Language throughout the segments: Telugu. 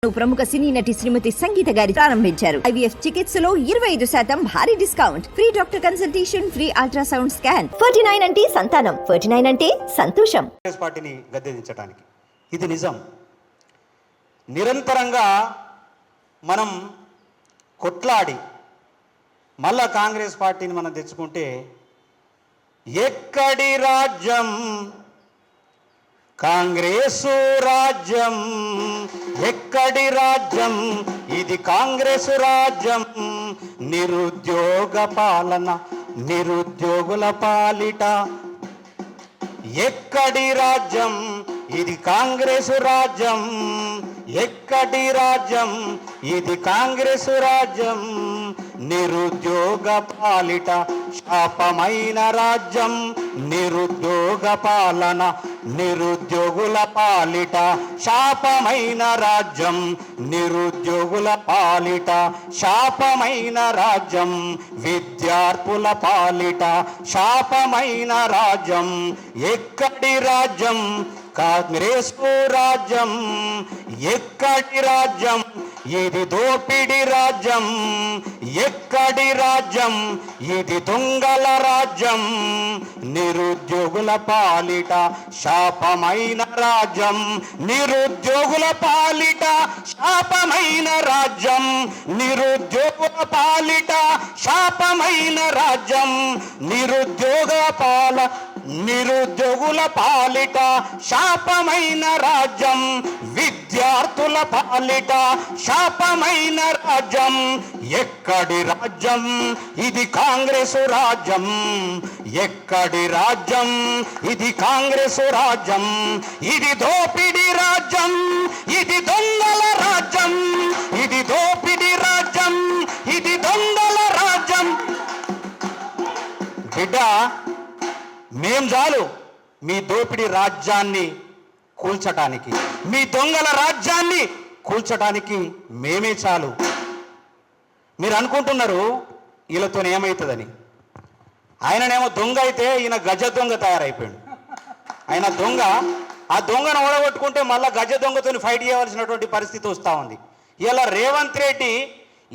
ప్రముఖ సినీ నటి శ్రీమతి సంగీత గారి ప్రారంభించారు. IVF చికిత్సలో 25% భారీ discount, free doctor consultation, free ultrasound scan. 49 అంటే సంతానం, 49 అంటే సంతోషం. కాంగ్రెస్ పార్టీని గద్దెదించడానికి ఇది నిజం. నిరంతరంగా మనం కొట్లాడి మళ్ళా కాంగ్రెస్ పార్టీని మనం తెచ్చుకుంటే ఎక్కడి రాజ్యం కాంగ్రెసు రాజ్యం, ఎక్కడి రాజ్యం ఇది కాంగ్రెసు రాజ్యం. నిరుద్యోగ పాలన నిరుద్యోగుల పాలిట, ఎక్కడి రాజ్యం ఇది కాంగ్రెసు రాజ్యం, ఎక్కడి రాజ్యం ఇది కాంగ్రెసు రాజ్యం. నిరుద్యోగ పాలిట శాపమైన రాజ్యం, నిరుద్యోగ పాలన నిరుద్యోగుల పాలిట శాపమైన రాజ్యం, నిరుద్యోగుల పాలిట శాపమైన రాజ్యం. విద్యార్థుల పాలిట శాపమైన రాజ్యం, ఎక్కడి రాజ్యం కాంగ్రెసు రాజ్యం, ఎక్కడి రాజ్యం ఇది దోపిడి రాజ్యం, ఎక్కడి రాజ్యం ఇది దొంగల రాజ్యం. నిరుద్యోగుల పాలిట శాపమైన రాజ్యం, నిరుద్యోగుల పాలిట శాపమైన రాజ్యం, నిరుద్యోగుల పాలిట శాపమైన రాజ్యం. నిరుద్యోగుల పాలిట శాపమైన రాజ్యం, విద్యార్థుల పాలిట శాపమైన రాజ్యం. ఎక్కడి రాజ్యం ఇది కాంగ్రెసు రాజ్యం, ఎక్కడి రాజ్యం ఇది కాంగ్రెసు రాజ్యం. ఇది దోపిడి రాజ్యం, ఇది దొంగల రాజ్యం, ఇది దోపిడి రాజ్యం, ఇది దొంగల రాజ్యం. బిడ్డ, మేం చాలు మీ దోపిడి రాజ్యాన్ని కూల్చటానికి, మీ దొంగల రాజ్యాన్ని కూల్చటానికి మేమే చాలు. మీరు అనుకుంటున్నారు వీళ్ళతో ఏమవుతుందని. ఆయననేమో దొంగ అయితే ఈయన గజ దొంగ తయారైపోయాడు. ఆయన దొంగ, ఆ దొంగను ఓడగొట్టుకుంటే మళ్ళీ గజ దొంగతో ఫైట్ చేయవలసినటువంటి పరిస్థితి వస్తూ ఉంది. ఇలా రేవంత్ రెడ్డి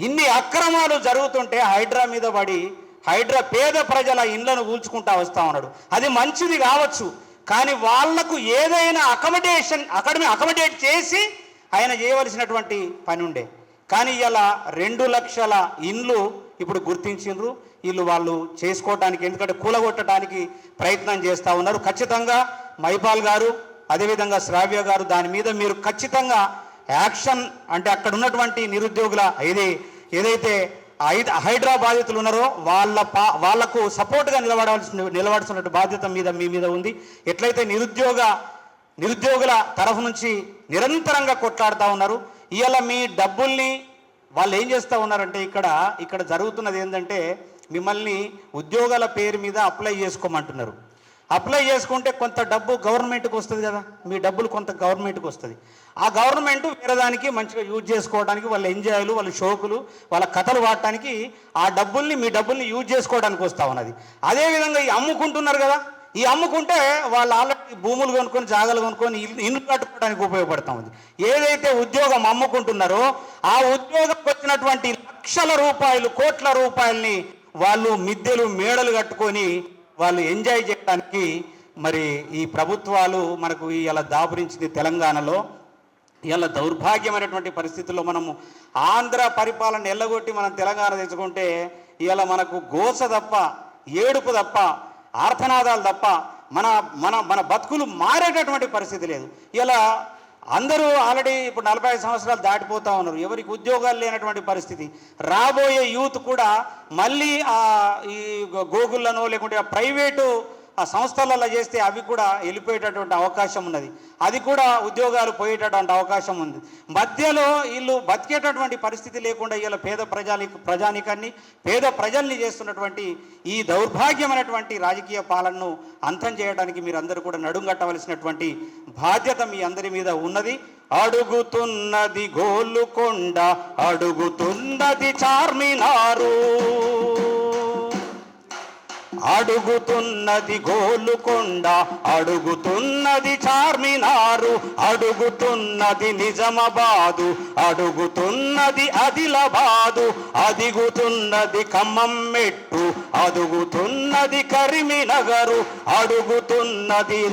ఇన్ని అక్రమాలు జరుగుతుంటే హైడ్రా మీద పడి హైడ్రా పేద ప్రజల ఇండ్లను కూల్చుకుంటా వస్తూ ఉన్నాడు. అది మంచిది కావచ్చు, కానీ వాళ్లకు ఏదైనా అకామిడేట్ చేసి ఆయన చేయవలసినటువంటి పని ఉండే. కానీ ఇలా 2 లక్షల ఇండ్లు ఇప్పుడు గుర్తించిండ్రు. వాళ్ళు చేసుకోవటానికి, ఎందుకంటే కూలగొట్టడానికి ప్రయత్నం చేస్తూ ఉన్నారు. ఖచ్చితంగా మైపాల్ గారు, అదేవిధంగా శ్రావ్య గారు దాని మీద మీరు ఖచ్చితంగా యాక్షన్, అంటే అక్కడ ఉన్నటువంటి నిరుద్యోగుల ఏదైతే హైడ్రా బాధితులు ఉన్నారో వాళ్లకు సపోర్ట్గా నిలబడాల్సిన బాధ్యత మీ మీద ఉంది. ఎట్లయితే నిరుద్యోగుల తరఫు నుంచి నిరంతరంగా కొట్లాడుతూ ఉన్నారు. ఇవాళ మీ డబ్బుల్ని వాళ్ళు ఏం చేస్తూ ఉన్నారంటే ఇక్కడ జరుగుతున్నది ఏంటంటే, మిమ్మల్ని ఉద్యోగాల పేరు మీద అప్లై చేసుకోమంటున్నారు. అప్లై చేసుకుంటే కొంత డబ్బు గవర్నమెంట్కి వస్తుంది కదా, మీ డబ్బులు కొంత గవర్నమెంట్కి వస్తుంది. ఆ గవర్నమెంట్ వేరే దానికి మంచిగా యూజ్ చేసుకోవడానికి, వాళ్ళ ఎంజాయ్లు, వాళ్ళ షోకులు, వాళ్ళ కథలు వాడటానికి ఆ డబ్బుల్ని, మీ డబ్బుల్ని యూజ్ చేసుకోవడానికి వస్తూ ఉన్నది. అదేవిధంగా ఈ అమ్ముకుంటున్నారు కదా, ఈ అమ్ముకుంటే వాళ్ళు ఆల్రెడీ భూములు కొనుక్కొని, జాగాలు కొనుక్కొని ఇల్లు కట్టుకోవడానికి ఉపయోగపడతా ఉంది. ఏదైతే ఉద్యోగం అమ్ముకుంటున్నారో ఆ ఉద్యోగంకి వచ్చినటువంటి లక్షల రూపాయలు, కోట్ల రూపాయలని వాళ్ళు మిద్దెలు, మేడలు కట్టుకొని వాళ్ళు ఎంజాయ్ చేయడానికి మరి ఈ ప్రభుత్వాలు మనకు ఇలా దాపురించింది. తెలంగాణలో ఇలా దౌర్భాగ్యమైనటువంటి పరిస్థితుల్లో మనము ఆంధ్ర పరిపాలన ఎల్లగొట్టి మనం తెలంగాణ తెచ్చుకుంటే ఇలా మనకు గోస తప్ప, ఏడుపు తప్ప, ఆర్తనాదాలు తప్ప మన బతుకులు మారేటటువంటి పరిస్థితి లేదు. ఇలా అందరూ ఆల్రెడీ ఇప్పుడు 45 సంవత్సరాలు దాటిపోతూ ఉన్నారు. ఎవరికి ఉద్యోగాలు లేనటువంటి పరిస్థితి. రాబోయే యూత్ కూడా మళ్ళీ ఈ గూగుల్లోనో లేకుంటే ప్రైవేటు సంస్థలలో చేస్తే అవి కూడా వెళ్ళిపోయేటటువంటి అవకాశం ఉన్నది. అది కూడా ఉద్యోగాలు పోయేటటువంటి అవకాశం ఉంది. మధ్యలో వీళ్ళు బతికేటటువంటి పరిస్థితి లేకుండా ఇలా ప్రజానికాన్ని, పేద ప్రజల్ని చేస్తున్నటువంటి ఈ దౌర్భాగ్యమైనటువంటి రాజకీయ పాలనను అంతం చేయడానికి మీరందరూ కూడా నడుంగట్టవలసినటువంటి బాధ్యత మీ అందరి మీద ఉన్నది. అడుగుతున్నది గోల్కొండ, అడుగుతున్నది చార్మినారు, అడుగుతున్నది గోలుకొండ, అడుగుతున్నది చార్మినారు, అడుగుతున్నది నిజామాబాదు, అడుగుతున్నది ఆదిలాబాదు, అడుగుతున్నది ఖమ్మం మెట్టు, అడుగుతున్నది కరీంనగరు, అడుగుతున్నది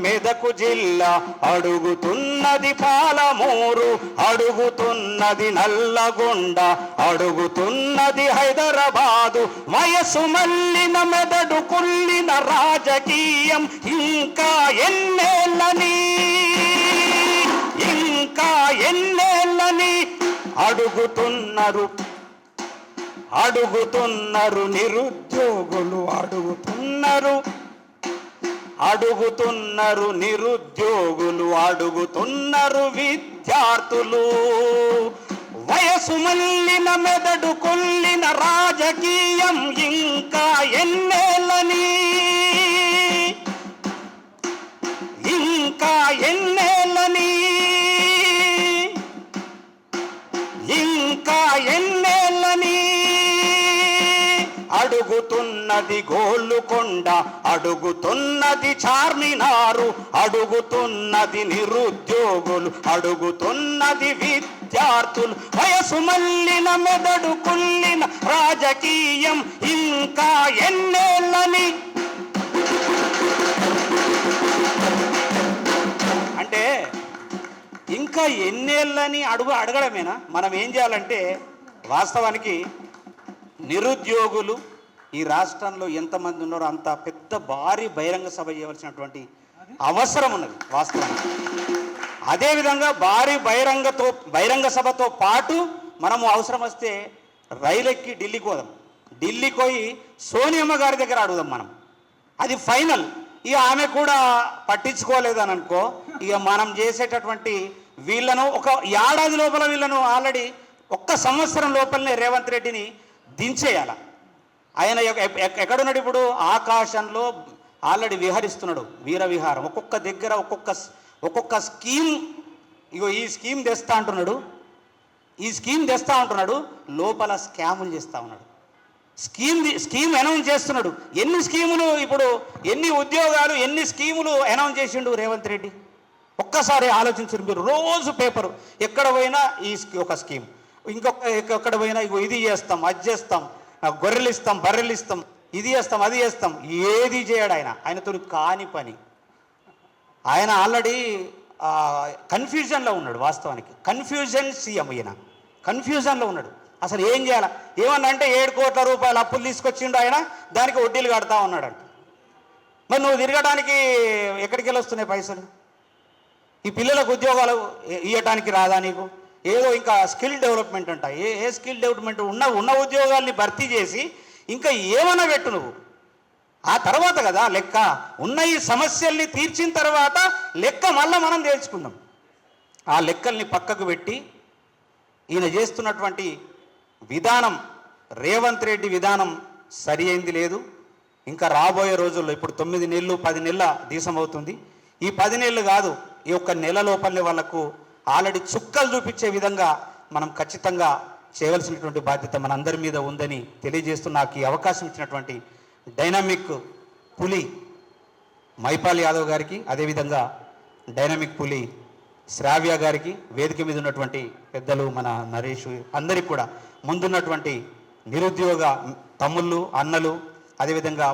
మెదకు జిల్లా, అడుగుతున్నది పాలమూరు, అడుగుతున్నది నల్లగొండ, అడుగుతున్నది హైదరాబాదు. వయసు మల్లిన మెదడు కుల్లిన రాజకీయం ఇంకా ఎన్నేళ్ళని, ఇంకా ఎన్నేళ్ళని అడుగుతున్నారు నిరుద్యోగులు, అడుగుతున్నారు నిరుద్యోగులు, అడుగుతున్నారు విద్యార్థులు. వయసు మల్లిన మెదడు కొల్లిన రాజకీయం ఇంకా ఎన్నేళ్ళని, ఇంకా ఎన్నేళ్ళని, ఇంకా ఎన్నేళ్ళని అడుగుతున్నది గోలుకొండ, అడుగుతున్నది చార్మినారు, అడుగుతున్నది నిరుద్యోగులు, అడుగుతున్నది విద్యార్థులు. వయసు మల్లిన మెదడు కుల్లిన రాజకీయం ఇంకా ఎన్నేళ్ళని. అంటే ఇంకా ఎన్నేళ్ళని అడగడమేనా? మనం ఏం చేయాలంటే, వాస్తవానికి నిరుద్యోగులు ఈ రాష్ట్రంలో ఎంతమంది ఉన్నారో అంత పెద్ద భారీ బహిరంగ సభ చేయవలసినటువంటి అవసరం ఉన్నది వాస్తవానికి. అదేవిధంగా భారీ బహిరంగ సభతో పాటు మనము అవసరం వస్తే రైలెక్కి ఢిల్లీకి పోదాం. ఢిల్లీకి పోయి సోనియమ్మ గారి దగ్గర అడుగుదాం మనం. అది ఫైనల్. ఇక ఆమె కూడా పట్టించుకోలేదని అనుకో, ఇక మనం చేసేటటువంటి వీళ్ళను ఒక ఏడాది లోపల వీళ్ళను ఆల్రెడీ 1 సంవత్సరం లోపలనే రేవంత్ రెడ్డిని దించేయాల. ఆయన ఎక్కడున్నాడు ఇప్పుడు? ఆకాశంలో ఆల్రెడీ విహరిస్తున్నాడు, వీర విహారం. ఒక్కొక్క దగ్గర ఒక్కొక్క స్కీమ్, ఇగో ఈ స్కీమ్ తెస్తా అంటున్నాడు, ఈ స్కీమ్ తెస్తా ఉంటున్నాడు, లోపల స్కాములు చేస్తూ ఉన్నాడు. స్కీమ్ అనౌన్స్ చేస్తున్నాడు. ఎన్ని స్కీములు ఇప్పుడు, ఎన్ని ఉద్యోగాలు, ఎన్ని స్కీములు అనౌన్స్ చేసిండు రేవంత్ రెడ్డి? ఒక్కసారి ఆలోచించారు మీరు. రోజు పేపరు ఎక్కడ పోయినా ఒక స్కీమ్, ఎక్కడ పోయినా ఇగో ఇది చేస్తాం, అది చేస్తాం, గొర్రెలు ఇస్తాం, బర్రెలు ఇస్తాం, ఇది చేస్తాం, అది చేస్తాం. ఏది చేయడు ఆయన. ఆయనతో కాని పని. ఆయన ఆల్రెడీ కన్ఫ్యూజన్లో ఉన్నాడు. వాస్తవానికి కన్ఫ్యూజన్ సీఎం. ఈయన కన్ఫ్యూజన్లో ఉన్నాడు. అసలు ఏం చేయాలి? ఏమన్నా అంటే 7 కోట్ల రూపాయలు అప్పులు తీసుకొచ్చిండు ఆయన, దానికి వడ్డీలు కడతా ఉన్నాడంట. మరి నువ్వు తిరగడానికి ఎక్కడికి వెళ్ళి వస్తున్నాయి పైసలు? ఈ పిల్లలకు ఉద్యోగాలు ఇవ్వటానికి రాదా నీకు? ఏదో ఇంకా స్కిల్ డెవలప్మెంట్ అంట. ఏ స్కిల్ డెవలప్మెంట్? ఉన్న ఉద్యోగాల్ని భర్తీ చేసి ఇంకా ఏమన్నా పెట్టు నువ్వు. ఆ తర్వాత కదా లెక్క. ఉన్న ఈ సమస్యల్ని తీర్చిన తర్వాత లెక్క మళ్ళీ మనం తేల్చుకుందాం. ఆ లెక్కల్ని పక్కకు పెట్టి ఈయన చేస్తున్నటువంటి విధానం, రేవంత్ రెడ్డి విధానం సరి అయింది లేదు. ఇంకా రాబోయే రోజుల్లో, ఇప్పుడు 9 నెలలు 10 నెలల దేశం అవుతుంది. ఈ 10 నెలలు కాదు, ఈ 1 నెల లోపలనే వాళ్లకు ఆల్రెడీ చుక్కలు చూపించే విధంగా మనం ఖచ్చితంగా చేయవలసినటువంటి బాధ్యత మనందరి మీద ఉందని తెలియజేస్తూ, నాకు ఈ అవకాశం ఇచ్చినటువంటి డైనమిక్ పులి మైపాల్ యాదవ్ గారికి, అదేవిధంగా డైనమిక్ పులి శ్రావ్య గారికి, వేదిక మీద ఉన్నటువంటి పెద్దలు మన నరేష్, అందరికీ కూడా, ముందున్నటువంటి నిరుద్యోగ తమ్ముళ్ళు, అన్నలు, అదేవిధంగా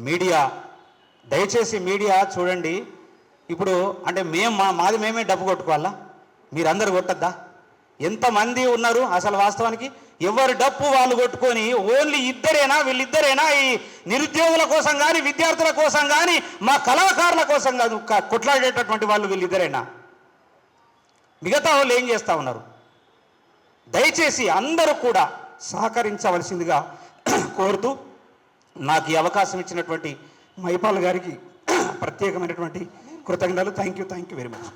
మీడియా, దయచేసి మీడియా చూడండి. ఇప్పుడు అంటే మాది మేమే డబ్బు కొట్టుకోవాలా? మీరందరూ కొట్టద్దా? ఎంతమంది ఉన్నారు అసలు? వాస్తవానికి ఎవరి డప్పు వాళ్ళు కొట్టుకొని ఓన్లీ వీళ్ళిద్దరేనా ఈ నిరుద్యోగుల కోసం కానీ, విద్యార్థుల కోసం కానీ, మా కళాకారుల కోసం కాదు కొట్లాడేటటువంటి వాళ్ళు వీళ్ళిద్దరేనా? మిగతా వాళ్ళు ఏం చేస్తూ ఉన్నారు? దయచేసి అందరూ కూడా సహకరించవలసిందిగా కోరుతూ, నాకు ఈ అవకాశం ఇచ్చినటువంటి మైపాల్ గారికి ప్రత్యేకమైనటువంటి కృతజ్ఞతలు. Thank you very much.